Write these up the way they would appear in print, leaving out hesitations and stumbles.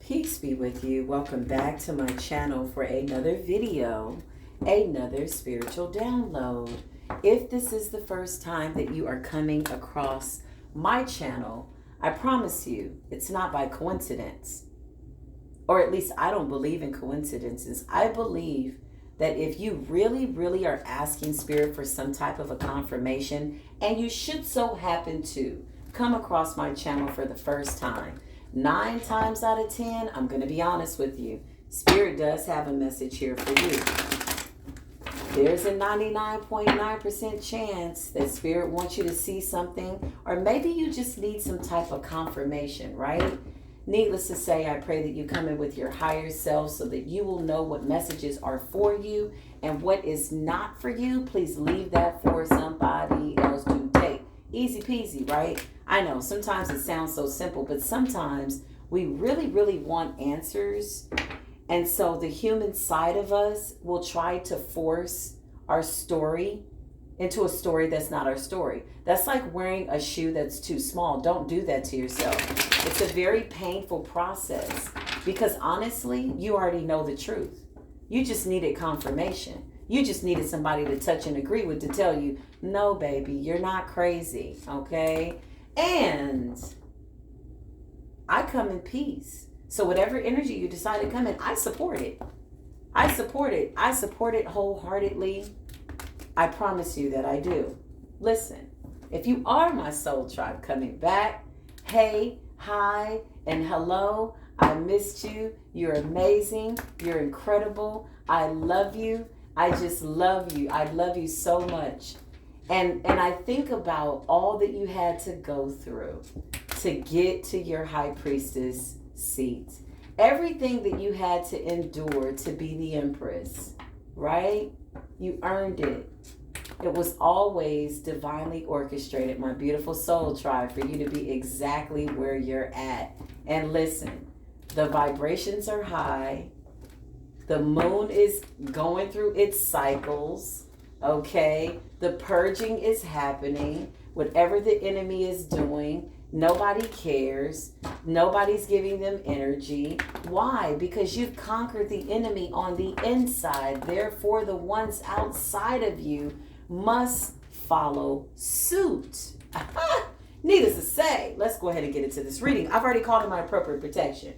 Peace be with you. Welcome back to my channel for another video, another spiritual download. If this is the first time that you are coming across my channel, I promise you it's not by coincidence. Or at least I don't believe in coincidences. I believe that if you really are asking Spirit for some type of a confirmation, and you should so happen to come across my channel for the first time, 9 times out of 10, I'm going to be honest with you, Spirit does have a message here for you. There's a 99.9% chance that Spirit wants you to see something, or maybe you just need some type of confirmation, right? Needless to say, I pray that you come in with your higher self so that you will know what messages are for you and what is not for you. Please leave that for somebody else to take. Easy peasy, right? I know sometimes it sounds so simple, but sometimes we really want answers. And so the human side of us will try to force our story into a story that's not our story. That's like wearing a shoe that's too small. Don't do that to yourself. It's a very painful process because honestly, you already know the truth. You just needed confirmation. You just needed somebody to touch and agree with to tell you, no, baby, you're not crazy, okay? And I come in peace. So whatever energy you decide to come in, I support it. I support it. I support it wholeheartedly. I promise you that I do. Listen, if you are my soul tribe coming back, hey, hi, and hello. I missed you. You're amazing. You're incredible. I love you. I just love you. I love you so much. And I think about all that you had to go through to get to your high priestess seat. Everything that you had to endure to be the empress, right? You earned it. It was always divinely orchestrated, my beautiful soul tribe, for you to be exactly where you're at. And listen, the vibrations are high. The moon is going through its cycles, okay? The purging is happening. Whatever the enemy is doing, nobody cares. Nobody's giving them energy. Why? Because you've conquered the enemy on the inside. Therefore, the ones outside of you must follow suit. Needless to say, let's go ahead and get into this reading. I've already called in my appropriate protection.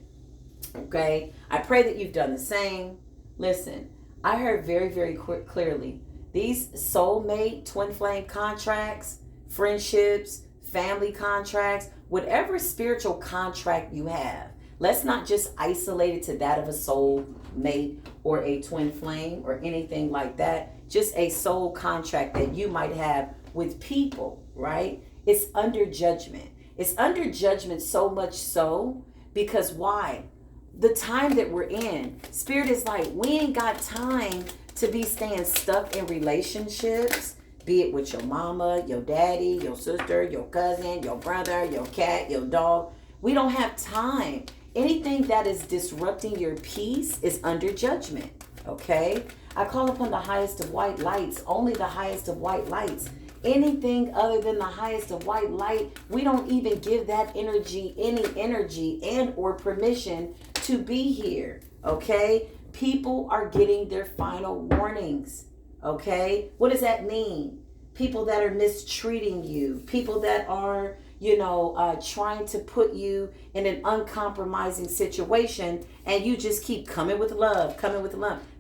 Okay? I pray that you've done the same. Listen, I heard very clearly, these soulmate, twin flame contracts, friendships, family contracts, whatever spiritual contract you have, let's not just isolate it to that of a soul mate or a twin flame or anything like that. Just a soul contract that you might have with people, right? It's under judgment. It's under judgment so much so because why? The time that we're in, Spirit is like, we ain't got time to be staying stuck in relationships, be it with your mama, your daddy, your sister, your cousin, your brother, your cat, your dog. We don't have time. Anything that is disrupting your peace is under judgment, okay? I call upon the highest of white lights, only the highest of white lights. Anything other than the highest of white light, we don't even give that energy any energy and or permission to be here, okay? People are getting their final warnings, okay? What does that mean? People that are mistreating you, people that are, trying to put you in an uncompromising situation, and you just keep coming with love.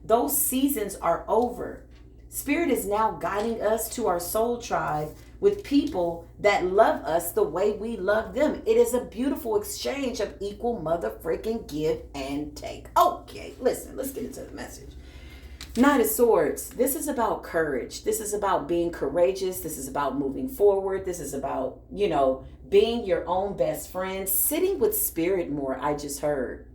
Those seasons are over. Spirit is now guiding us to our soul tribe with people that love us the way we love them. It is a beautiful exchange of equal mother freaking give and take. Okay, listen, let's get into the message. Knight of Swords. This is about courage. This is about being courageous. This is about moving forward. This is about, being your own best friend, sitting with Spirit more, I just heard.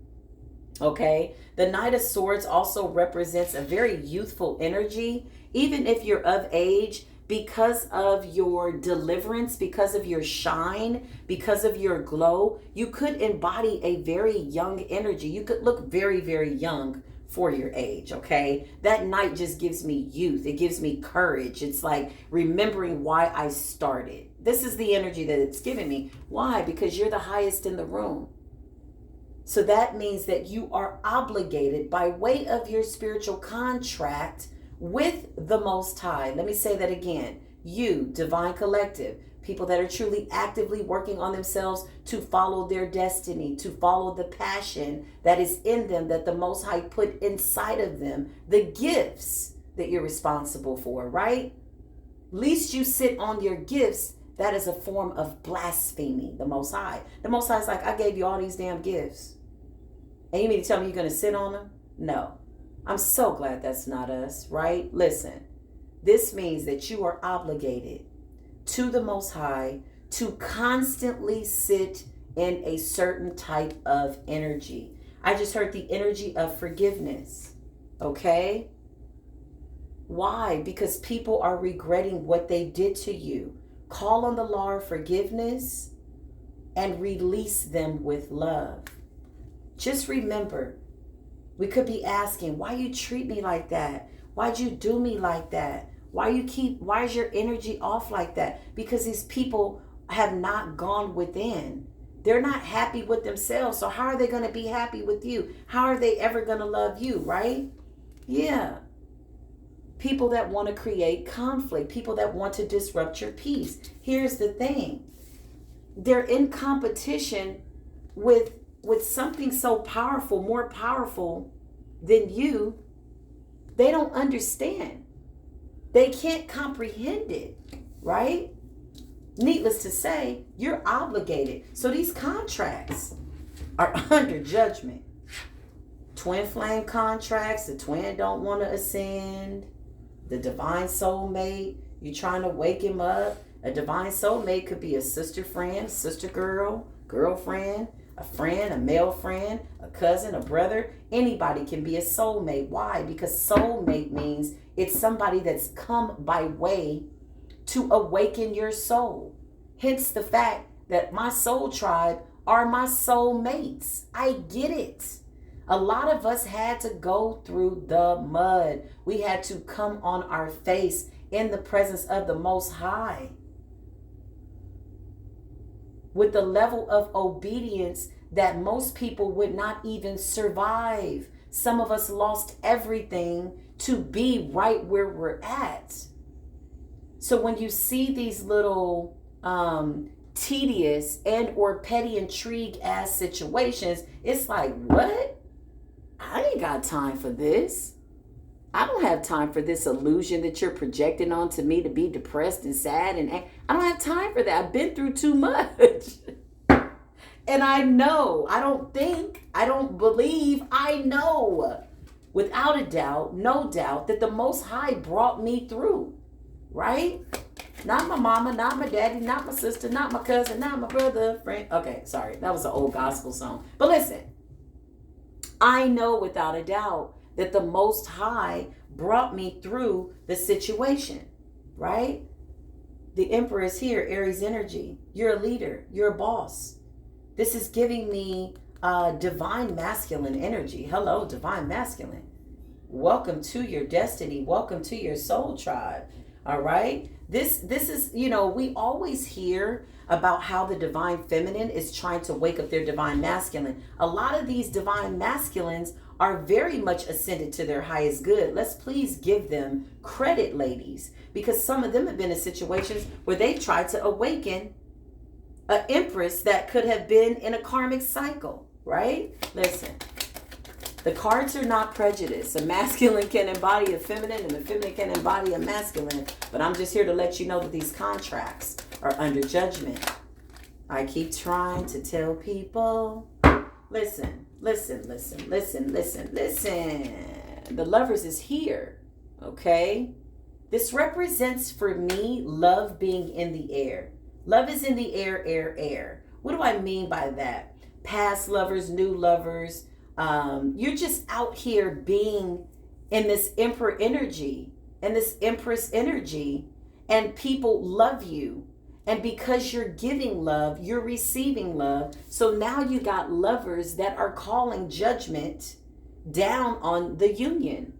Okay? The Knight of Swords also represents a very youthful energy, even if you're of age, because of your deliverance, because of your shine, because of your glow. You could embody a very young energy. You could look very young for your age, okay? That Knight just gives me youth. It gives me courage. It's like remembering why I started. This is the energy that it's giving me. Why? Because you're the highest in the room. So that means that you are obligated by way of your spiritual contract with the Most High. Let me say that again. You, Divine Collective, people that are truly actively working on themselves to follow their destiny, to follow the passion that is in them, that the Most High put inside of them, the gifts that you're responsible for, right? Least you sit on your gifts, that is a form of blaspheming the Most High. The Most High is like, I gave you all these damn gifts. And you mean to tell me you're going to sit on them? No. I'm so glad that's not us, right? Listen, this means that you are obligated to the Most High to constantly sit in a certain type of energy. I just heard the energy of forgiveness, okay? Why? Because people are regretting what they did to you. Call on the law of forgiveness and release them with love. Just remember, we could be asking, why you treat me like that? Why'd you do me like that? Why is your energy off like that? Because these people have not gone within. They're not happy with themselves. So how are they going to be happy with you? How are they ever going to love you, right? Yeah. People that want to create conflict, people that want to disrupt your peace. Here's the thing. They're in competition with something so powerful, more powerful than you. They don't understand. They can't comprehend it, right? Needless to say, you're obligated. So these contracts are under judgment. Twin flame contracts, the twin don't want to ascend. The divine soulmate, you're trying to wake him up. A divine soulmate could be a sister friend, sister girl, girlfriend, a friend, a male friend, a cousin, a brother. Anybody can be a soulmate. Why? Because soulmate means it's somebody that's come by way to awaken your soul. Hence the fact that my soul tribe are my soulmates. I get it. A lot of us had to go through the mud. We had to come on our face in the presence of the Most High with the level of obedience that most people would not even survive. Some of us lost everything to be right where we're at. So when you see these little tedious and or petty intrigue ass situations, it's like, what? I ain't got time for this. I don't have time for this illusion that you're projecting onto me to be depressed and sad and I don't have time for that. I've been through too much. And I know, I don't believe, I know without a doubt, no doubt that the Most High brought me through, right? Not my mama, not my daddy, not my sister, not my cousin, not my brother, friend. Okay, sorry, that was an old gospel song. But listen, I know without a doubt that the Most High brought me through the situation, right? The Emperor is here, Aries energy. You're a leader. You're a boss. This is giving me divine masculine energy. Hello, divine masculine. Welcome to your destiny. Welcome to your soul tribe. All right. This is, we always hear about how the divine feminine is trying to wake up their divine masculine. A lot of these divine masculines are very much ascended to their highest good. Let's please give them credit, ladies, because some of them have been in situations where they tried to awaken an empress that could have been in a karmic cycle, right? Listen, the cards are not prejudice. A masculine can embody a feminine and a feminine can embody a masculine. But I'm just here to let you know that these contracts are under judgment. I keep trying to tell people, listen. The Lovers is here, okay? This represents for me love being in the air. Love is in the air. What do I mean by that? Past lovers, new lovers. You're just out here being in this emperor energy and this empress energy, and people love you. And because you're giving love, you're receiving love. So now you got lovers that are calling judgment down on the union.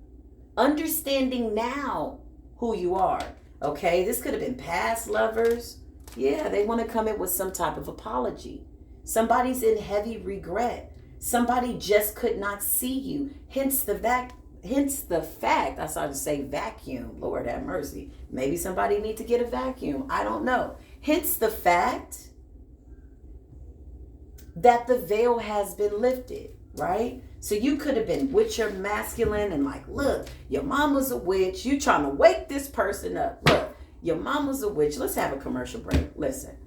Understanding now who you are. Okay, this could have been past lovers. Yeah, they want to come in with some type of apology. Somebody's in heavy regret. Somebody just could not see you. Hence the fact, I started to say vacuum. Lord have mercy. Maybe somebody need to get a vacuum. I don't know. Hence the fact that the veil has been lifted, right? So you could have been with your masculine and like, look, your mama's a witch. You trying to wake this person up. Look, your mama's a witch. Let's have a commercial break. Listen.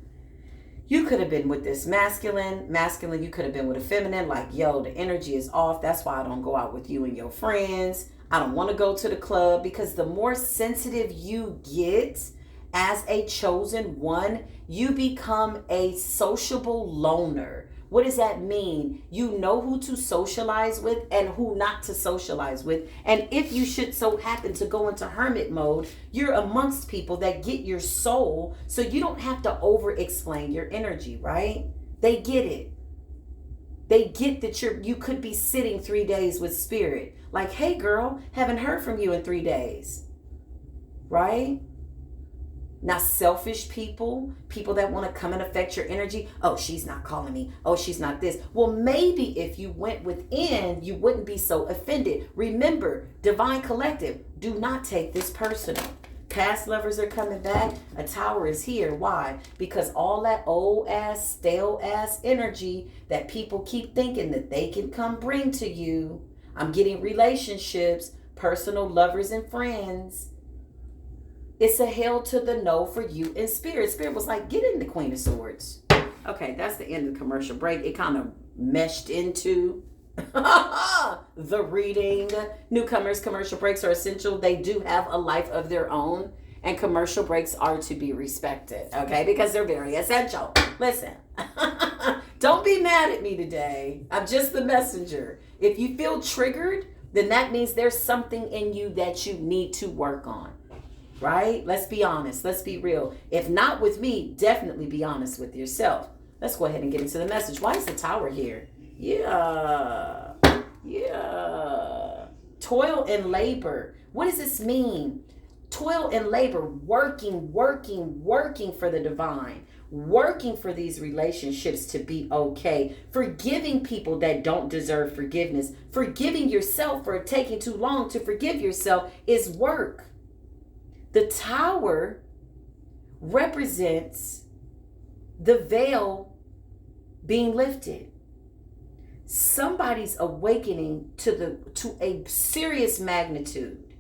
You could have been with this masculine. You could have been with a feminine. Like, yo, the energy is off. That's why I don't go out with you and your friends. I don't want to go to the club. Because the more sensitive you get as a chosen one, you become a sociable loner. What does that mean? You know who to socialize with and who not to socialize with. And if you should so happen to go into hermit mode, you're amongst people that get your soul, so you don't have to over-explain your energy, right? They get it. They get that you could be sitting 3 days with spirit. Like, hey girl, haven't heard from you in 3 days. Right? Now, selfish people that want to come and affect your energy. Oh, she's not calling me. Oh, she's not this. Well, maybe if you went within, you wouldn't be so offended. Remember, divine collective, do not take this personal. Past lovers are coming back. A tower is here. Why? Because all that old ass, stale ass energy that people keep thinking that they can come bring to you. I'm getting relationships, personal lovers and friends. It's a hell to the no for you in spirit. Spirit was like, get in the Queen of Swords. Okay, that's the end of the commercial break. It kind of meshed into the reading. Newcomers, commercial breaks are essential. They do have a life of their own. And commercial breaks are to be respected. Okay, because they're very essential. Listen, don't be mad at me today. I'm just the messenger. If you feel triggered, then that means there's something in you that you need to work on. Right? Let's be honest. Let's be real. If not with me, definitely be honest with yourself. Let's go ahead and get into the message. Why is the tower here? Yeah. Toil and labor. What does this mean? Toil and labor, working for the divine, working for these relationships to be okay, forgiving people that don't deserve forgiveness, forgiving yourself for taking too long to forgive yourself is work. The tower represents the veil being lifted. Somebody's awakening to a serious magnitude.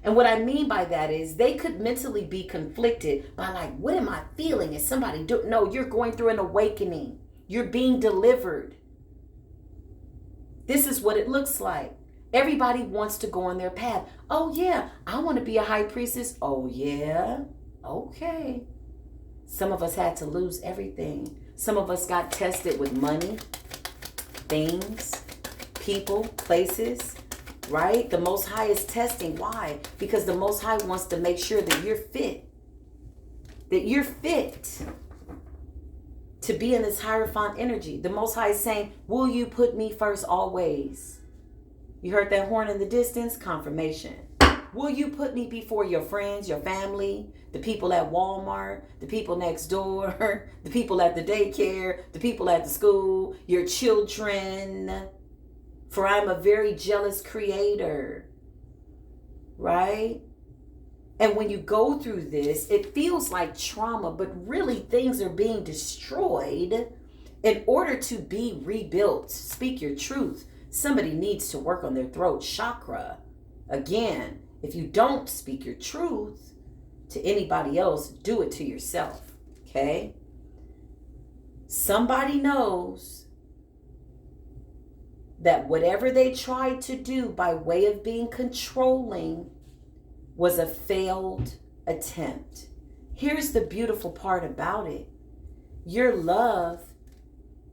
And what I mean by that is they could mentally be conflicted by like, what am I feeling? Is somebody doing? No, you're going through an awakening. You're being delivered. This is what it looks like. Everybody wants to go on their path. Oh yeah, I want to be a high priestess. Oh yeah, okay. Some of us had to lose everything. Some of us got tested with money, things, people, places, right? The Most High is testing. Why? Because the Most High wants to make sure that you're fit. That you're fit to be in this Hierophant energy. The Most High is saying, will you put me first always? You heard that horn in the distance? Confirmation. Will you put me before your friends, your family, the people at Walmart, the people next door, the people at the daycare, the people at the school, your children? For I'm a very jealous creator. Right? And when you go through this, it feels like trauma, but really things are being destroyed in order to be rebuilt. Speak your truth. Somebody needs to work on their throat chakra. Again, if you don't speak your truth to anybody else, do it to yourself. Okay? Somebody knows that whatever they tried to do by way of being controlling was a failed attempt. Here's the beautiful part about it. Your love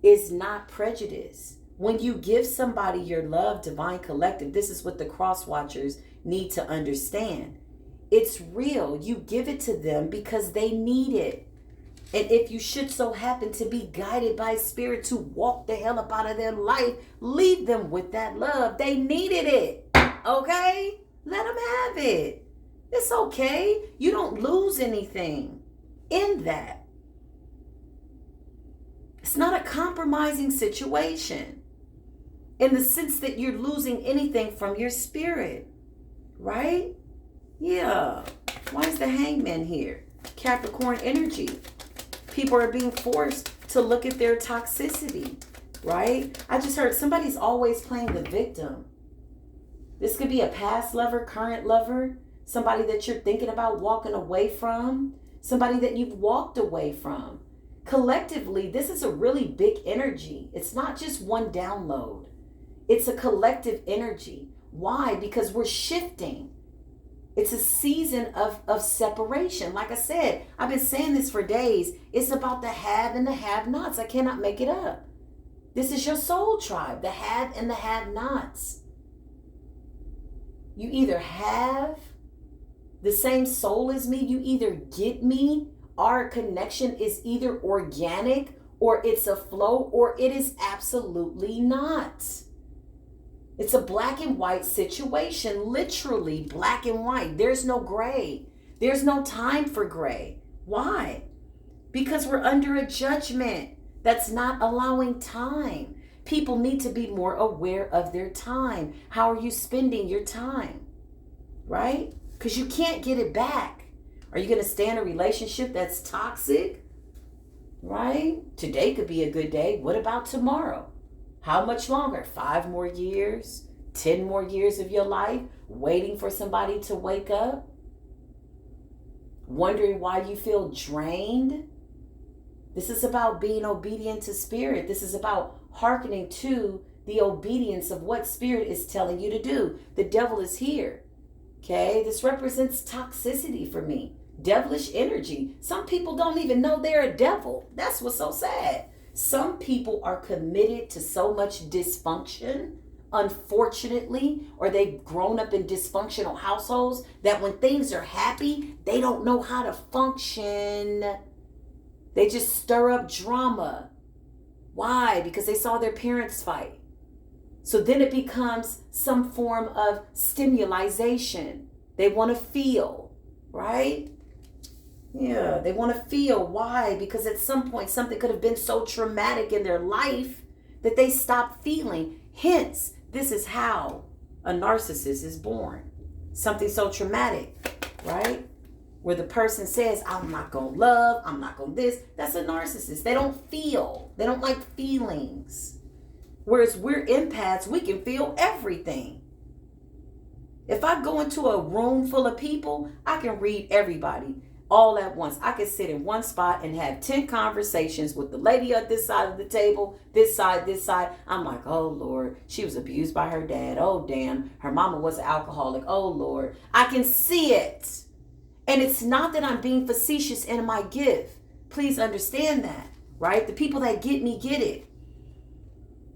is not prejudice. When you give somebody your love, divine collective, this is what the cross watchers need to understand. It's real. You give it to them because they need it. And if you should so happen to be guided by spirit to walk the hell up out of their life, leave them with that love. They needed it. Okay? Let them have it. It's okay. You don't lose anything in that. It's not a compromising situation. in the sense that you're losing anything from your spirit, right? Yeah. Why is the hangman here? Capricorn energy. People are being forced to look at their toxicity, right? I just heard somebody's always playing the victim. This could be a past lover, current lover, somebody that you're thinking about walking away from, somebody that you've walked away from. Collectively, this is a really big energy. It's not just one download. It's a collective energy. Why? Because we're shifting. It's a season of separation. Like I said, I've been saying this for days. It's about the have and the have-nots. I cannot make it up. This is your soul tribe, the have and the have-nots. You either have the same soul as me, you either get me, our connection is either organic or it's a flow or it is absolutely not. It's a black and white situation, literally black and white. There's no gray. There's no time for gray. Why? Because we're under a judgment that's not allowing time. People need to be more aware of their time. How are you spending your time? Right? Because you can't get it back. Are you going to stay in a relationship that's toxic? Right? Today could be a good day. What about tomorrow? How much longer? 5 more years? 10 more years of your life waiting for somebody to wake up? Wondering why you feel drained? This is about being obedient to spirit. This is about hearkening to the obedience of what spirit is telling you to do. The devil is here. Okay? This represents toxicity for me. Devilish energy. Some people don't even know they're a devil. That's what's so sad. Some people are committed to so much dysfunction, unfortunately, or they've grown up in dysfunctional households that when things are happy, they don't know how to function. They just stir up drama. Why? Because they saw their parents fight. So then it becomes some form of stimulation. They want to feel, right? Yeah, they want to feel. Why? Because at some point something could have been so traumatic in their life that they stopped feeling. Hence, this is how a narcissist is born. Something so traumatic, right? Where the person says, I'm not going to love, I'm not going to this. That's a narcissist. They don't feel. They don't like feelings. Whereas we're empaths, we can feel everything. If I go into a room full of people, I can read everybody all at once. I can sit in one spot and have 10 conversations with the lady at this side of the table, this side. I'm like, oh Lord, she was abused by her dad. Oh damn, her mama was an alcoholic. Oh Lord, I can see it. And it's not that I'm being facetious in my gift. Please understand that, right? The people that get me get it,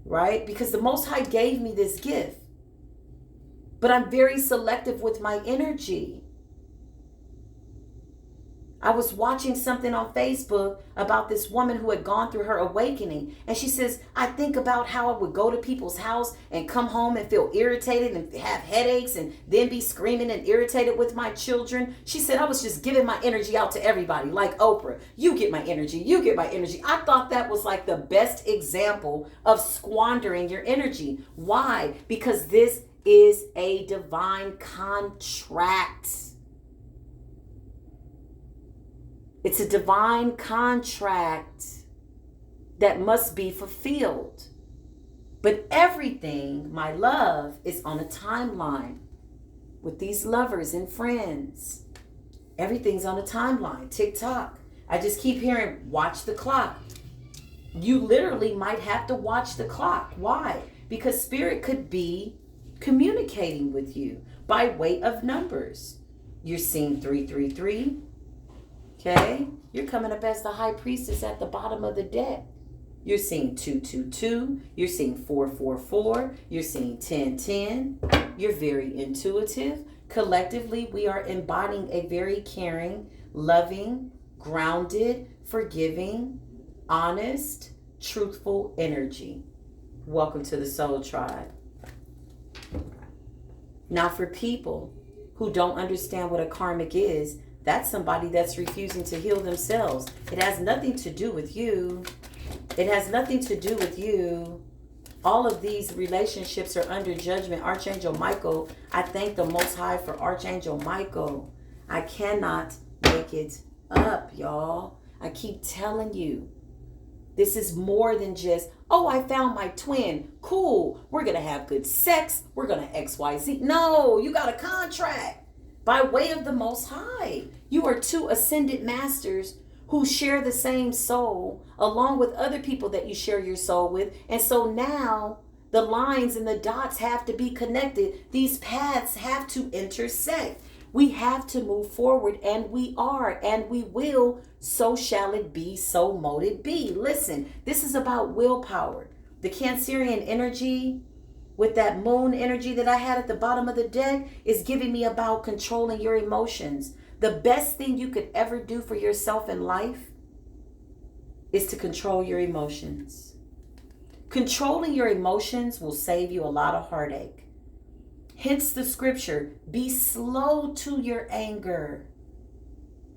right? Because the Most High gave me this gift. But I'm very selective with my energy. I was watching something on Facebook about this woman who had gone through her awakening. And she says, I think about how I would go to people's house and come home and feel irritated and have headaches and then be screaming and irritated with my children. She said, I was just giving my energy out to everybody like Oprah. You get my energy. You get my energy. I thought that was like the best example of squandering your energy. Why? Because this is a divine contract. It's a divine contract that must be fulfilled. But everything, my love, is on a timeline with these lovers and friends. Everything's on a timeline. Tick-tock. I just keep hearing, watch the clock. You literally might have to watch the clock. Why? Because spirit could be communicating with you by way of numbers. You're seeing 333. Okay, you're coming up as the high priestess at the bottom of the deck. You're seeing 222. You're seeing 444. You're seeing 1010. You're very intuitive. Collectively, we are embodying a very caring, loving, grounded, forgiving, honest, truthful energy. Welcome to the Soul Tribe. Now, for people who don't understand what a karmic is, that's somebody that's refusing to heal themselves. It has nothing to do with you. It has nothing to do with you. All of these relationships are under judgment. Archangel Michael, I thank the Most High for Archangel Michael. I cannot make it up, y'all. I keep telling you, this is more than just, oh, I found my twin. Cool. We're going to have good sex. We're going to XYZ. No, you got a contract by way of the Most High. You are two ascended masters who share the same soul along with other people that you share your soul with. And so now the lines and the dots have to be connected. These paths have to intersect. We have to move forward, and we are, and we will. So shall it be, so mote it be. Listen, this is about willpower. The Cancerian energy with that moon energy that I had at the bottom of the deck is giving me about controlling your emotions. The best thing you could ever do for yourself in life is to control your emotions. Controlling your emotions will save you a lot of heartache. Hence the scripture, be slow to your anger.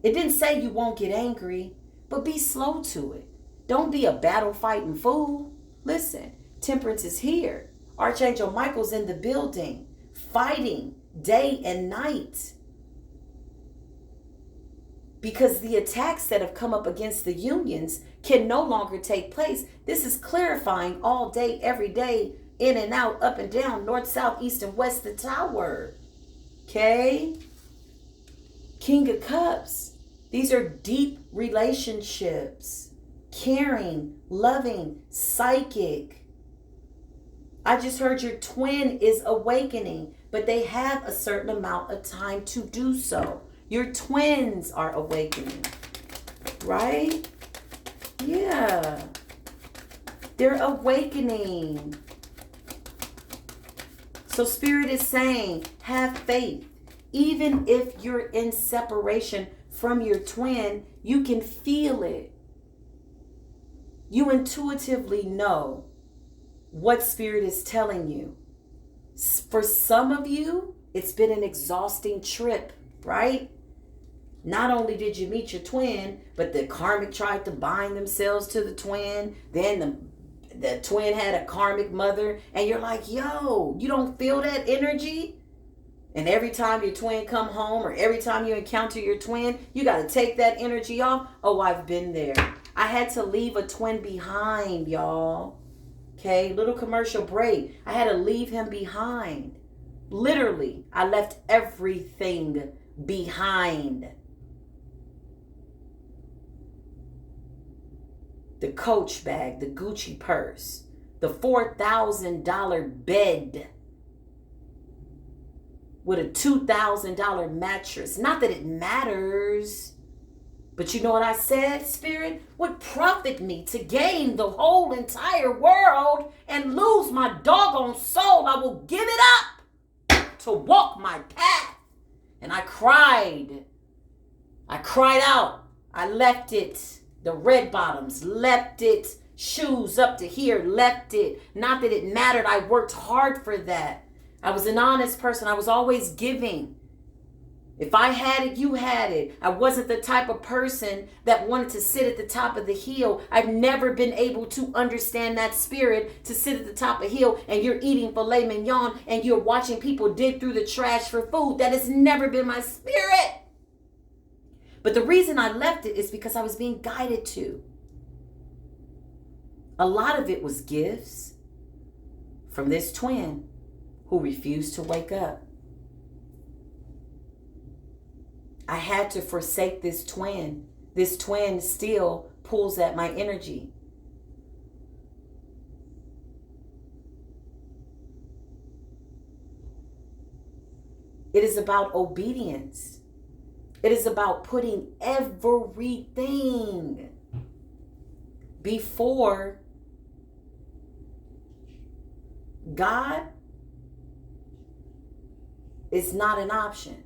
It didn't say you won't get angry, but be slow to it. Don't be a battle fighting fool. Listen, temperance is here. Archangel Michael's in the building, fighting day and night. Because the attacks that have come up against the unions can no longer take place. This is clarifying all day, every day, in and out, up and down, north, south, east, and west, the tower. Okay? King of Cups. These are deep relationships. Caring, loving, psychic. I just heard your twin is awakening, but they have a certain amount of time to do so. Your twins are awakening, right? Yeah. They're awakening. So Spirit is saying, have faith. Even if you're in separation from your twin, you can feel it. You intuitively know what Spirit is telling you. For some of you, it's been an exhausting trip, right? Not only did you meet your twin, but the karmic tried to bind themselves to the twin. Then the twin had a karmic mother. And you're like, yo, you don't feel that energy? And every time your twin come home or every time you encounter your twin, you got to take that energy off. Oh, I've been there. I had to leave a twin behind, y'all. Okay, little commercial break. I had to leave him behind. Literally, I left everything behind. The Coach bag, the Gucci purse, the $4,000 bed with a $2,000 mattress. Not that it matters, but you know what I said, Spirit? Would profit me to gain the whole entire world and lose my doggone soul. I will give it up to walk my path. And I cried. I cried out. I left it. The red bottoms, left it. Shoes up to here, left it. Not that it mattered. I worked hard for that. I was an honest person. I was always giving. If I had it, you had it. I wasn't the type of person that wanted to sit at the top of the hill. I've never been able to understand that spirit to sit at the top of the hill and you're eating filet mignon and you're watching people dig through the trash for food. That has never been my spirit. But the reason I left it is because I was being guided to. A lot of it was gifts from this twin who refused to wake up. I had to forsake this twin. This twin still pulls at my energy. It is about obedience. It is about putting everything before God is not an option.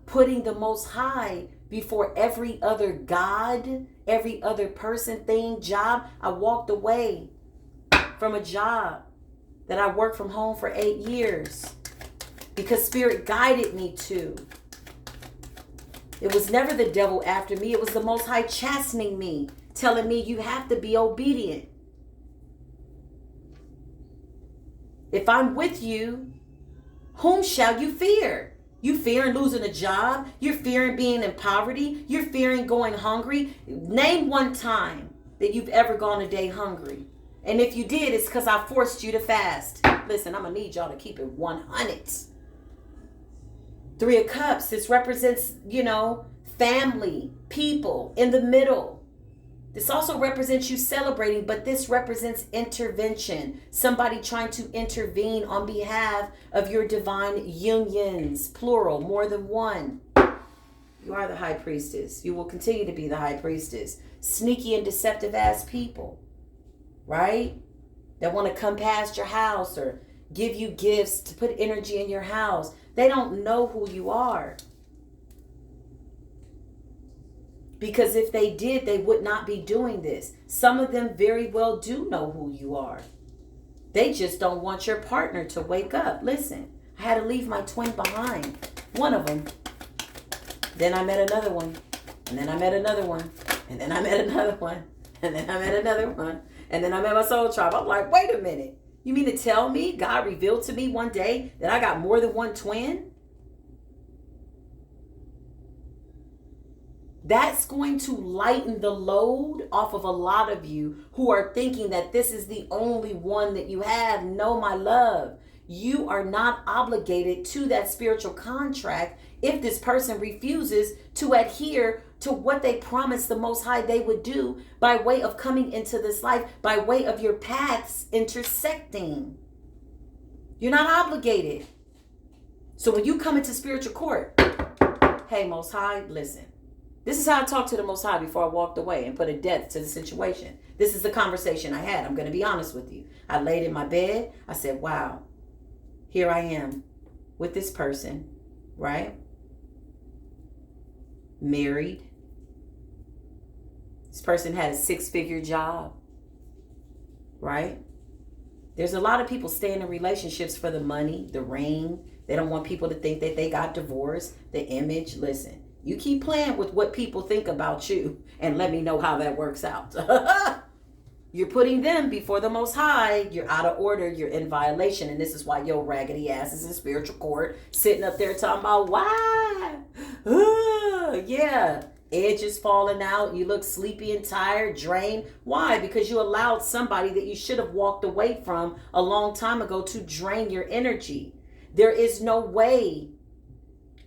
Putting the Most High before every other God, every other person, thing, job. I walked away from a job that I worked from home for 8 years because Spirit guided me to. It was never the devil after me. It was the Most High chastening me, telling me you have to be obedient. If I'm with you, whom shall you fear? You fearing losing a job? You're fearing being in poverty? You're fearing going hungry? Name one time that you've ever gone a day hungry. And if you did, it's because I forced you to fast. Listen, I'm going to need y'all to keep it 100. Three of Cups, this represents, family, people in the middle. This also represents you celebrating, but this represents intervention. Somebody trying to intervene on behalf of your divine unions, plural, more than one. You are the high priestess. You will continue to be the high priestess. Sneaky and deceptive ass people, right? That want to come past your house or give you gifts to put energy in your house. They don't know who you are. Because if they did, they would not be doing this. Some of them very well do know who you are. They just don't want your partner to wake up. Listen, I had to leave my twin behind. One of them. Then I met another one. And then I met another one. And then I met another one. And then I met another one. And then I met my soul tribe. I'm like, wait a minute. You mean to tell me God revealed to me one day that I got more than one twin? That's going to lighten the load off of a lot of you who are thinking that this is the only one that you have. No, my love, you are not obligated to that spiritual contract if this person refuses to adhere to what they promised the Most High they would do by way of coming into this life, by way of your paths intersecting. You're not obligated. So when you come into spiritual court, hey, Most High, listen. This is how I talked to the Most High before I walked away and put a death to the situation. This is the conversation I had. I'm going to be honest with you. I laid in my bed. I said, wow, here I am with this person, right? Married. This person had a 6-figure job, right? There's a lot of people staying in relationships for the money, the ring. They don't want people to think that they got divorced, the image. Listen. You keep playing with what people think about you and let me know how that works out. You're putting them before the Most High. You're out of order. You're in violation. And this is why your raggedy ass is in spiritual court sitting up there talking about why? Yeah. Edges falling out. You look sleepy and tired, drained. Why? Because you allowed somebody that you should have walked away from a long time ago to drain your energy. There is no way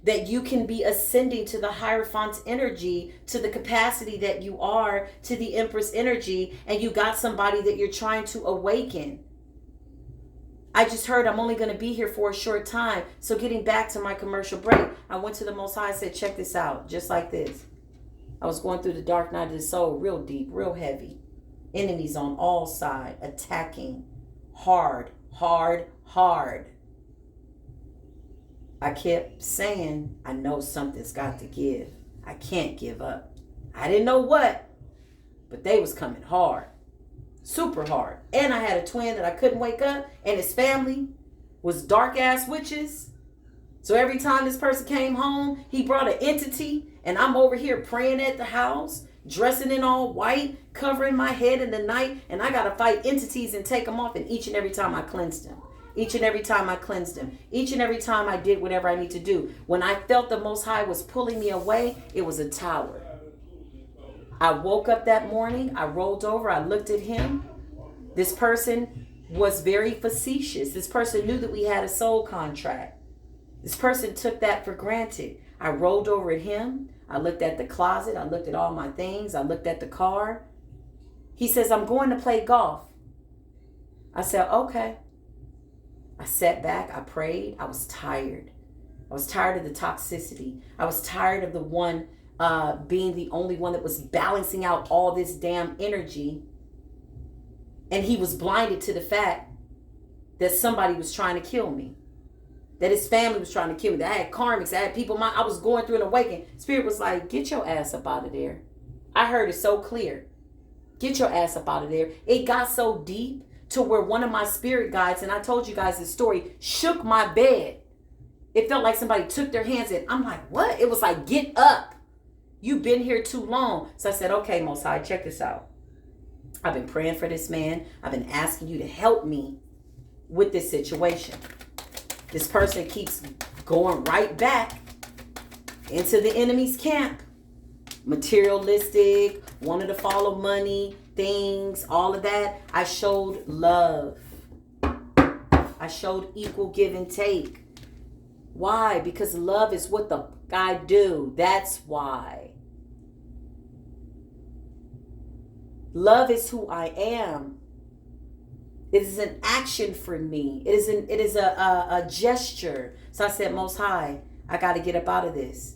that you can be ascending to the Hierophant's energy, to the capacity that you are, to the Empress energy, and you got somebody that you're trying to awaken. I just heard I'm only going to be here for a short time. So getting back to my commercial break, I went to the Most High and said, check this out, just like this. I was going through the dark night of the soul, real deep, real heavy. Enemies on all sides, attacking, hard. I kept saying, I know something's got to give. I can't give up. I didn't know what, but they was coming hard, super hard. And I had a twin that I couldn't wake up, and his family was dark ass witches. So every time this person came home, he brought an entity, and I'm over here praying at the house, dressing in all white, covering my head in the night, and I got to fight entities and take them off, and each and every time I cleansed them. Each and every time I cleansed him. Each and every time I did whatever I need to do. When I felt the Most High was pulling me away, it was a tower. I woke up that morning. I rolled over. I looked at him. This person was very facetious. This person knew that we had a soul contract. This person took that for granted. I rolled over at him. I looked at the closet. I looked at all my things. I looked at the car. He says, I'm going to play golf. I said, okay. I sat back, I prayed, I was tired. I was tired of the toxicity. I was tired of the one being the only one that was balancing out all this damn energy. And he was blinded to the fact that somebody was trying to kill me. That his family was trying to kill me. That I had karmics, I had people, I was going through an awakening. Spirit was like, get your ass up out of there. I heard it so clear. Get your ass up out of there. It got so deep to where one of my spirit guides, and I told you guys this story, shook my bed. It felt like somebody took their hands in. I'm like, what? It was like, get up. You've been here too long. So I said, okay, Most High, check this out. I've been praying for this man. I've been asking you to help me with this situation. This person keeps going right back into the enemy's camp. Materialistic, wanted to follow money, things, all of that. I showed love. I showed equal give and take. Why? Because love is what the I do. That's why. Love is who I am. It is an action for me. It is a gesture. So I said, Most High, I got to get up out of this.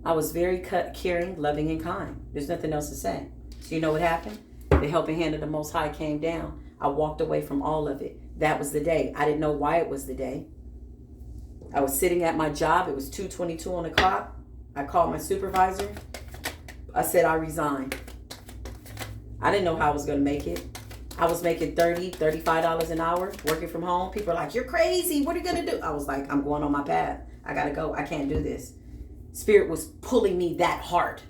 I was very caring, loving, and kind. There's nothing else to say. So you know what happened? The helping hand of the Most High came down. I walked away from all of it. That was the day. I didn't know why it was the day. I was sitting at my job. It was 2:22 on the clock. I called my supervisor. I said, I resign. I didn't know how I was going to make it. I was making $30, $35 an hour working from home. People are like, you're crazy. What are you going to do? I was like, I'm going on my path. I got to go. I can't do this. Spirit was pulling me that hard.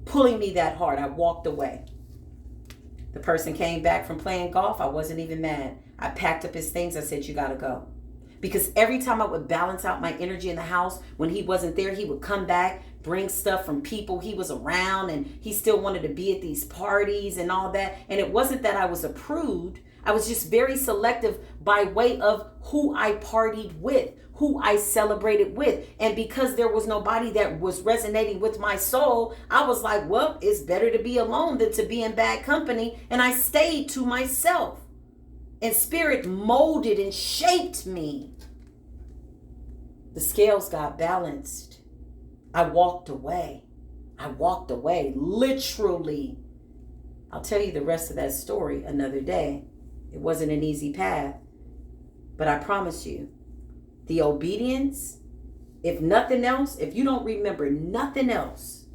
Pulling me that hard. I walked away. The person came back from playing golf. I wasn't even mad. I packed up his things. I said, you got to go. Because every time I would balance out my energy in the house, when he wasn't there, he would come back, bring stuff from people he was around, and he still wanted to be at these parties and all that. And it wasn't that I was a prude. I was just very selective by way of who I partied with, who I celebrated with. And because there was nobody that was resonating with my soul, I was like, well, it's better to be alone than to be in bad company. And I stayed to myself. And Spirit molded and shaped me. The scales got balanced. I walked away. I walked away, literally. I'll tell you the rest of that story another day. It wasn't an easy path. But I promise you, the obedience, if nothing else, if you don't remember nothing else,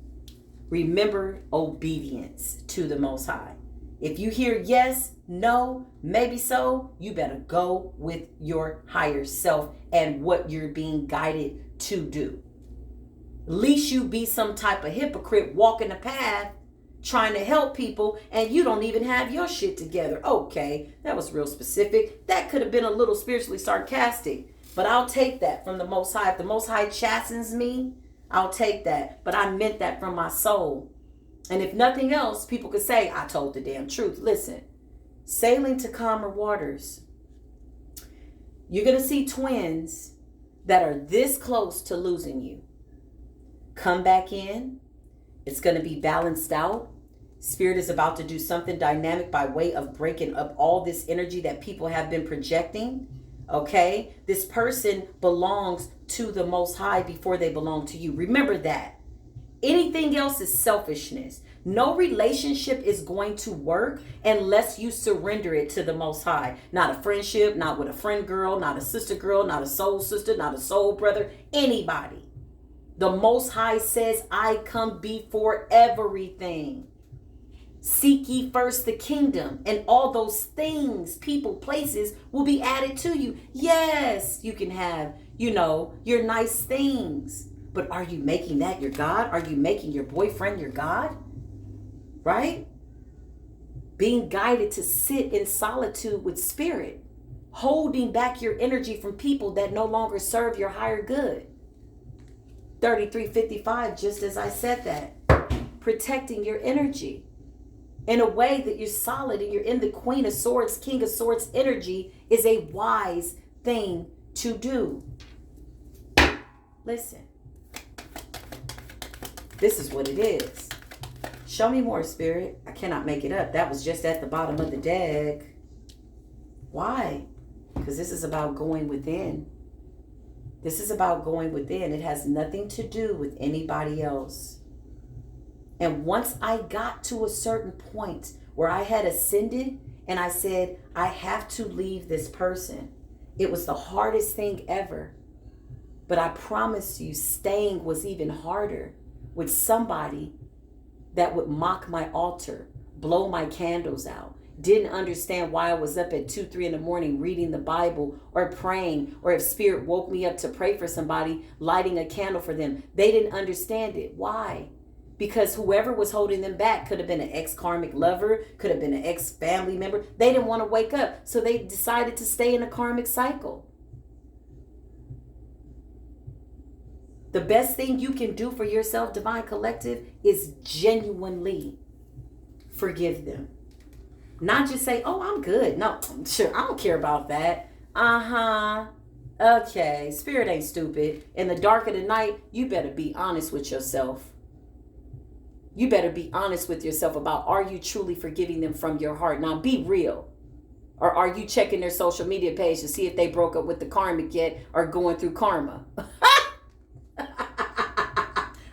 remember obedience to the Most High. If you hear yes, no, maybe so, you better go with your higher self and what you're being guided to do. Least you be some type of hypocrite walking the path trying to help people and you don't even have your shit together. Okay, that was real specific. That could have been a little spiritually sarcastic, but I'll take that from the Most High. If the Most High chastens me, I'll take that. But I meant that from my soul. And if nothing else, people could say, I told the damn truth. Listen, sailing to calmer waters. You're going to see twins that are this close to losing you. Come back in. It's going to be balanced out. Spirit is about to do something dynamic by way of breaking up all this energy that people have been projecting. Okay? This person belongs to the Most High before they belong to you. Remember that. Anything else is selfishness. No relationship is going to work unless you surrender it to the Most High. Not a friendship, not with a friend girl, not a sister girl, not a soul sister, not a soul brother, anybody. The Most High says, I come before everything. Seek ye first the kingdom, and all those things, people, places will be added to you. Yes, you can have, your nice things. But are you making that your God? Are you making your boyfriend your God? Right? Being guided to sit in solitude with Spirit. Holding back your energy from people that no longer serve your higher good. 3355, just as I said that. Protecting your energy. In a way that you're solid and you're in the Queen of Swords, King of Swords energy is a wise thing to do. Listen. This is what it is. Show me more, Spirit. I cannot make it up. That was just at the bottom of the deck. Why? Because this is about going within. This is about going within. It has nothing to do with anybody else. And once I got to a certain point where I had ascended and I said, I have to leave this person. It was the hardest thing ever. But I promise you, staying was even harder. With somebody that would mock my altar, blow my candles out, didn't understand why I was up at 2, 3 in the morning reading the Bible or praying, or if Spirit woke me up to pray for somebody, lighting a candle for them. They didn't understand it. Why? Because whoever was holding them back could have been an ex-karmic lover, could have been an ex-family member. They didn't want to wake up, so they decided to stay in a karmic cycle. The best thing you can do for yourself, Divine Collective, is genuinely forgive them. Not just say, oh, I'm good. No, sure, I don't care about that. Okay, Spirit ain't stupid. In the dark of the night, you better be honest with yourself. You better be honest with yourself about, are you truly forgiving them from your heart? Now be real. Or are you checking their social media page to see if they broke up with the karmic yet or going through karma?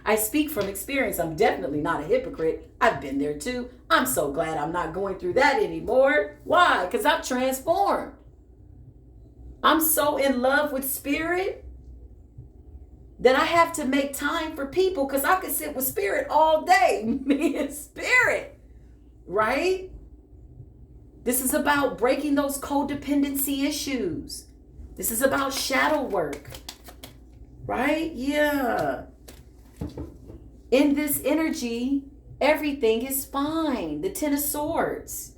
I speak from experience. I'm definitely not a hypocrite. I've been there too. I'm so glad I'm not going through that anymore. Why? Because I've transformed. I'm so in love with Spirit that I have to make time for people, because I could sit with Spirit all day. Me and Spirit. Right? This is about breaking those codependency issues. This is about shadow work. Right? Yeah. In this energy, everything is fine. The Ten of Swords.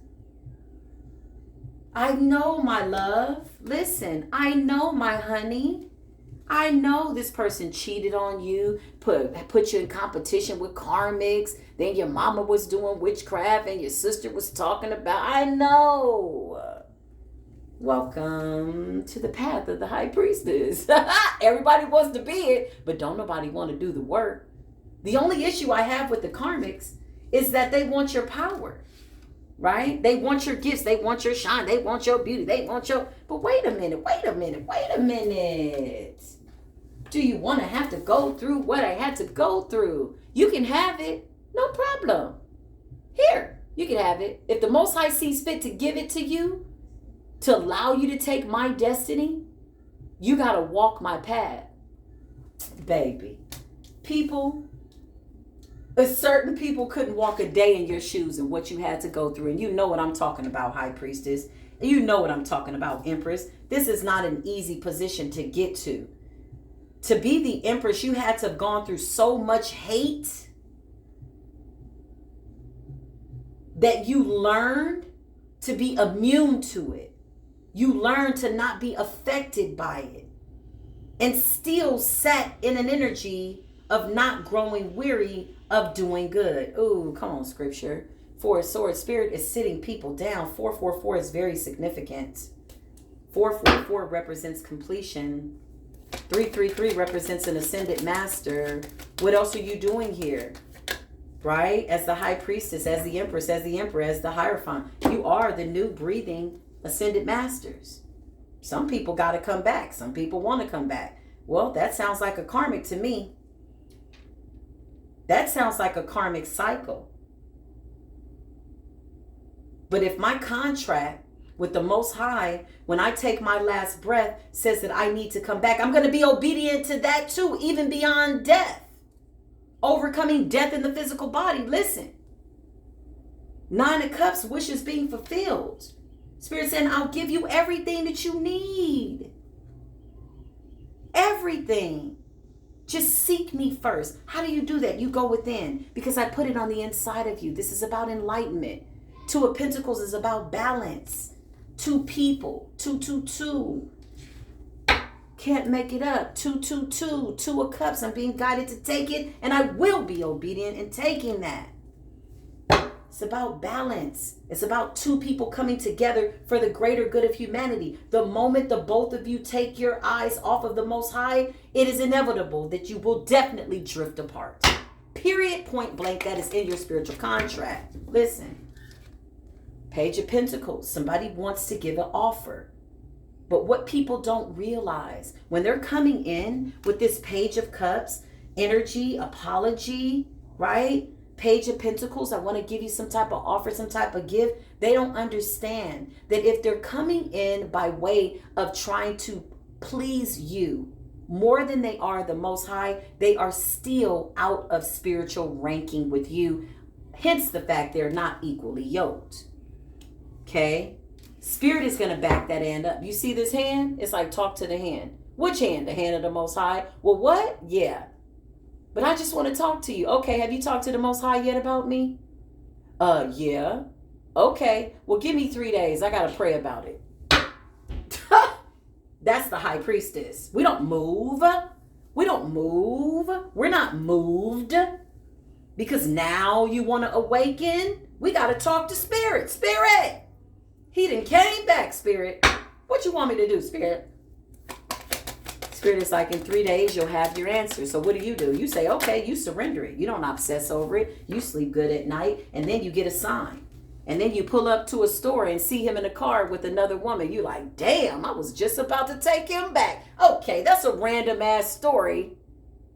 I know, my love. Listen, I know, my honey. I know this person cheated on you, put you in competition with karmics. Then your mama was doing witchcraft and your sister was talking about. I know. Welcome to the path of the High Priestess. Everybody wants to be it, but don't nobody want to do the work. The only issue I have with the karmics is that they want your power, right? They want your gifts. They want your shine. They want your beauty. They want your... But wait a minute. Do you want to have to go through what I had to go through? You can have it. No problem. Here, you can have it. If the Most High sees fit to give it to you, to allow you to take my destiny, you got to walk my path. Baby. People, certain people couldn't walk a day in your shoes and what you had to go through. And you know what I'm talking about, High Priestess. You know what I'm talking about, Empress. This is not an easy position to get to. To be the Empress, you had to have gone through so much hate that you learned to be immune to it. You learned to not be affected by it. And still sat in an energy of not growing weary of doing good. Ooh, come on, Scripture. Four of Swords. Spirit is sitting people down. 444 is very significant. 444 represents completion. 333 represents an ascended master. What else are you doing here? Right? As the High Priestess, as the Empress, as the Emperor, as the Hierophant. You are the new breathing ascended masters. Some people got to come back. Some people want to come back. Well, that sounds like a karmic to me. That sounds like a karmic cycle. But if my contract with the Most High, when I take my last breath, says that I need to come back, I'm going to be obedient to that too, even beyond death. Overcoming death in the physical body. Listen. 9 of Cups, wishes being fulfilled. Spirit saying, I'll give you everything that you need. Everything. Just seek me first. How do you do that? You go within, because I put it on the inside of you. This is about enlightenment. 2 of Pentacles is about balance. 2 people. 2. Can't make it up. 2. 2 of Cups. I'm being guided to take it, and I will be obedient in taking that. It's about balance. It's about 2 people coming together for the greater good of humanity. The moment the both of you take your eyes off of the Most High, it is inevitable that you will definitely drift apart. Period, point blank. That is in your spiritual contract. Listen. Page of Pentacles. Somebody wants to give an offer. But what people don't realize, when they're coming in with this Page of Cups, energy, apology, right? Page of Pentacles, I want to give you some type of offer, some type of gift. They don't understand that if they're coming in by way of trying to please you more than they are the Most High, they are still out of spiritual ranking with you. Hence the fact they're not equally yoked. Okay? Spirit is going to back that hand up. You see this hand? It's like talk to the hand. Which hand? The hand of the Most High? Well, what? Yeah. But I just want to talk to you. Okay, have you talked to the Most High yet about me? Yeah. Okay, well, give me 3 days. I got to pray about it. That's the high priestess. We don't move. We don't move. We're not moved. Because now you want to awaken. We got to talk to Spirit. Spirit. He done came back, Spirit. What you want me to do, Spirit? Spirit is like, in 3 days, you'll have your answer. So what do? You say, okay, you surrender it. You don't obsess over it. You sleep good at night. And then you get a sign. And then you pull up to a store and see him in a car with another woman. You're like, damn, I was just about to take him back. Okay, that's a random ass story.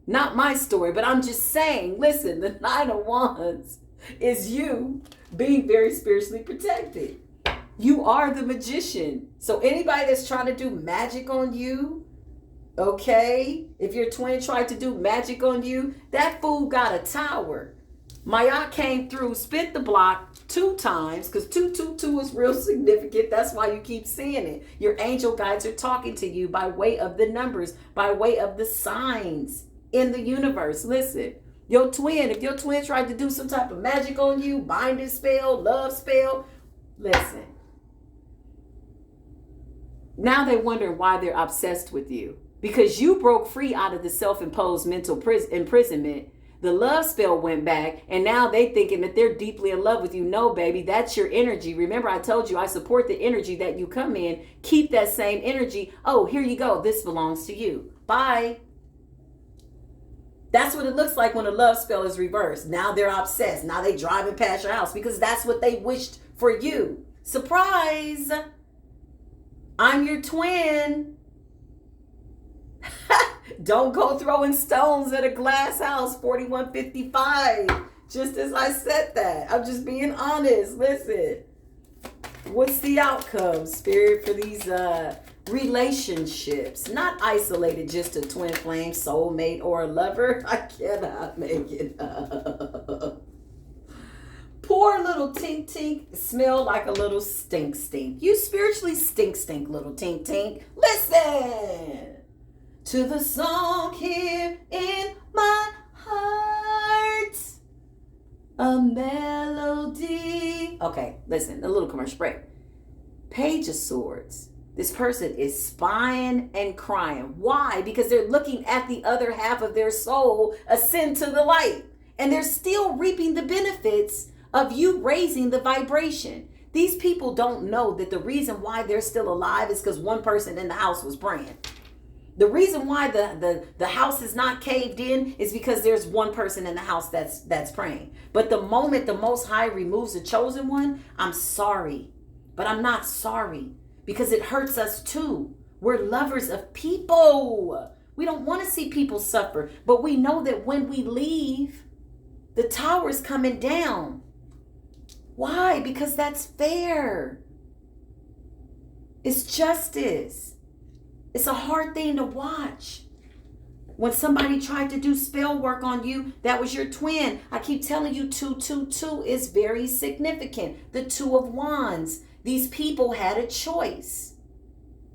Not my story, but I'm just saying, listen, the 9 of Wands is you being very spiritually protected. You are the magician. So anybody that's trying to do magic on you, okay, if your twin tried to do magic on you, that fool got a tower. Maya came through, spit the block 2 times, because 222 is real significant. That's why you keep seeing it. Your angel guides are talking to you by way of the numbers, by way of the signs in the universe. Listen, if your twin tried to do some type of magic on you, binding spell, love spell, listen. Now they're wondering why they're obsessed with you. Because you broke free out of the self-imposed mental imprisonment. The love spell went back, and now they thinking that they're deeply in love with you. No, baby, that's your energy. Remember, I told you I support the energy that you come in. Keep that same energy. Oh, here you go. This belongs to you. Bye. That's what it looks like when a love spell is reversed. Now they're obsessed. Now they driving past your house because that's what they wished for you. Surprise! I'm your twin. Don't go throwing stones at a glass house, 4155. Just as I said that. I'm just being honest. Listen. What's the outcome, Spirit, for these relationships? Not isolated just a twin flame, soulmate, or a lover. I cannot make it up. Poor little tink tink smell like a little stink stink. You spiritually stink little tink tink. Listen to the song here in my heart, a melody. Okay, listen, a little commercial break. Page of Swords. This person is spying and crying. Why? Because they're looking at the other half of their soul ascend to the light. And they're still reaping the benefits of you raising the vibration. These people don't know that the reason why they're still alive is because one person in the house was praying. The reason why the house is not caved in is because there's one person in the house that's praying. But the moment the Most High removes the chosen one, I'm sorry. But I'm not sorry because it hurts us too. We're lovers of people. We don't want to see people suffer. But we know that when we leave, the tower's coming down. Why? Because that's fair. It's justice. It's a hard thing to watch. When somebody tried to do spell work on you, that was your twin. I keep telling you, 222 is very significant. The 2 of Wands. These people had a choice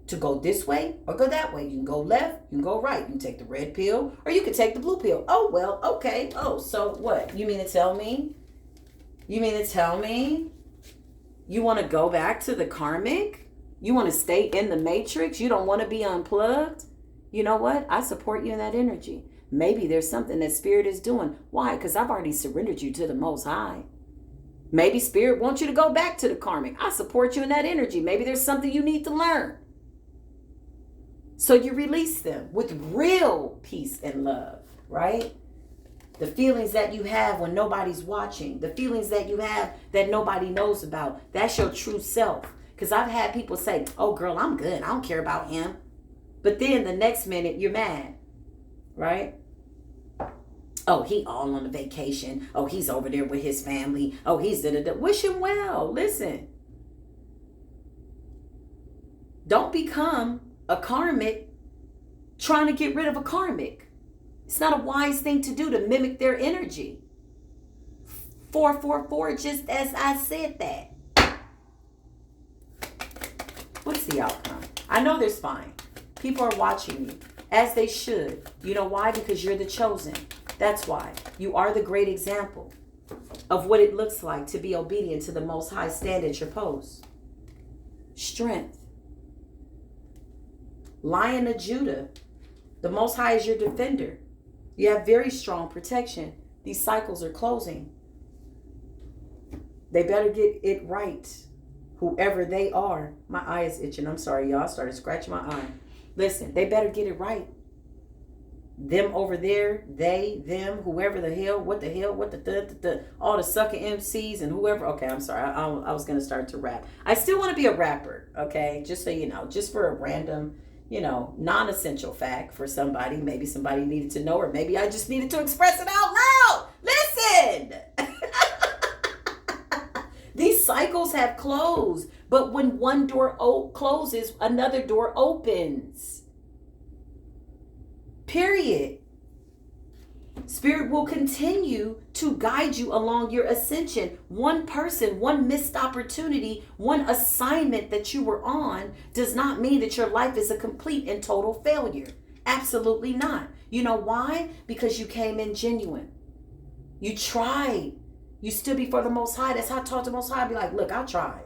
to go this way or go that way. You can go left, you can go right. You can take the red pill or you can take the blue pill. Oh, well, okay. Oh, so what? You mean to tell me? You want to go back to the karmic? You want to stay in the matrix? You don't want to be unplugged? You know what? I support you in that energy. Maybe there's something that Spirit is doing. Why? Because I've already surrendered you to the Most High. Maybe Spirit wants you to go back to the karmic. I support you in that energy. Maybe there's something you need to learn. So you release them with real peace and love, right? The feelings that you have when nobody's watching. The feelings that you have that nobody knows about. That's your true self. Because I've had people say, oh, girl, I'm good. I don't care about him. But then the next minute, you're mad, right? Oh, he all on a vacation. Oh, he's over there with his family. Oh, he's da-da-da. Wish him well. Listen. Don't become a karmic trying to get rid of a karmic. It's not a wise thing to do to mimic their energy. 444, just as I said that. What's the outcome? I know they're spying. People are watching you, as they should. You know why? Because you're the chosen. That's why. You are the great example of what it looks like to be obedient to the Most High. Stand at your post. Strength. Lion of Judah. The Most High is your defender. You have very strong protection. These cycles are closing. They better get it right. Whoever they are. My eye is itching. I'm sorry, y'all. I started scratching my eye. Listen, they better get it right. Them over there, they, them, whoever the hell, what the all the sucker MCs and whoever. Okay, I'm sorry. I was going to start to rap. I still want to be a rapper, okay? Just so you know, just for a random, non-essential fact for somebody. Maybe somebody needed to know, or maybe I just needed to express it out loud. Listen! These cycles have closed, but when one door closes, another door opens. Period. Spirit will continue to guide you along your ascension. One person, one missed opportunity, one assignment that you were on does not mean that your life is a complete and total failure. Absolutely not. You know why? Because you came in genuine. You tried. You stood before the Most High. That's how I talk to the Most High. I'd be like, look, I tried.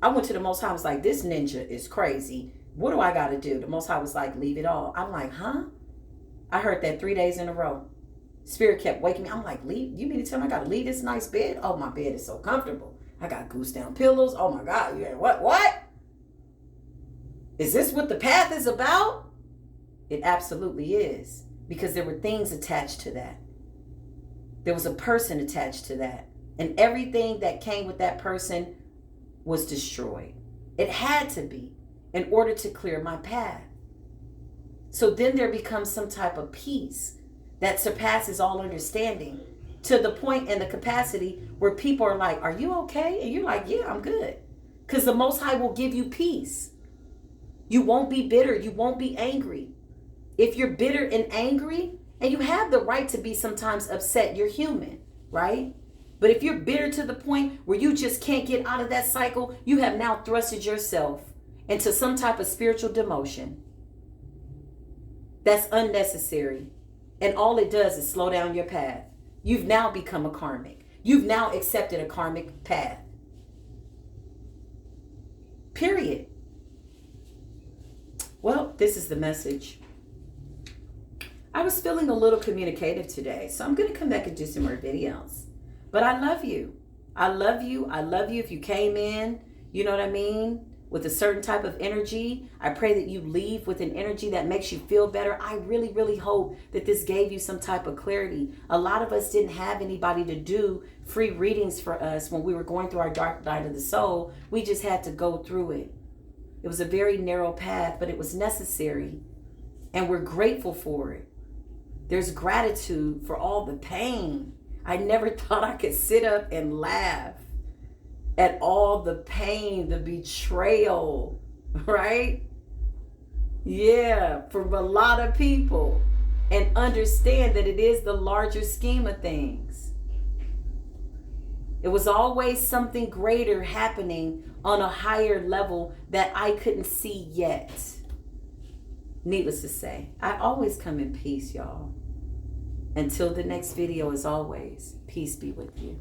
I went to the Most High. I was like, this ninja is crazy. What do I got to do? The Most High was like, leave it all. I'm like, huh? I heard that 3 days in a row. Spirit kept waking me. I'm like, leave? You mean to tell me I got to leave this nice bed? Oh, my bed is so comfortable. I got goose down pillows. Oh, my God. What? Is this what the path is about? It absolutely is. Because there were things attached to that. There was a person attached to that. And everything that came with that person was destroyed. It had to be in order to clear my path. So then there becomes some type of peace that surpasses all understanding, to the point and the capacity where people are like, are you okay? And you're like, yeah, I'm good. Because the Most High will give you peace. You won't be bitter. You won't be angry. If you're bitter and angry, and you have the right to be sometimes upset, you're human, right? But if you're bitter to the point where you just can't get out of that cycle, you have now thrusted yourself into some type of spiritual demotion. That's unnecessary. And all it does is slow down your path. You've now become a karmic. You've now accepted a karmic path. Period. Well, this is the message. I was feeling a little communicative today, so I'm going to come back and do some more videos. But I love you. I love you. I love you. If you came in, you know what I mean, with a certain type of energy, I pray that you leave with an energy that makes you feel better. I really, really hope that this gave you some type of clarity. A lot of us didn't have anybody to do free readings for us when we were going through our dark night of the soul. We just had to go through it. It was a very narrow path, but it was necessary. And we're grateful for it. There's gratitude for all the pain. I never thought I could sit up and laugh at all the pain, the betrayal, right? Yeah, from a lot of people. And understand that it is the larger scheme of things. It was always something greater happening on a higher level that I couldn't see yet. Needless to say, I always come in peace, y'all. Until the next video, as always, peace be with you.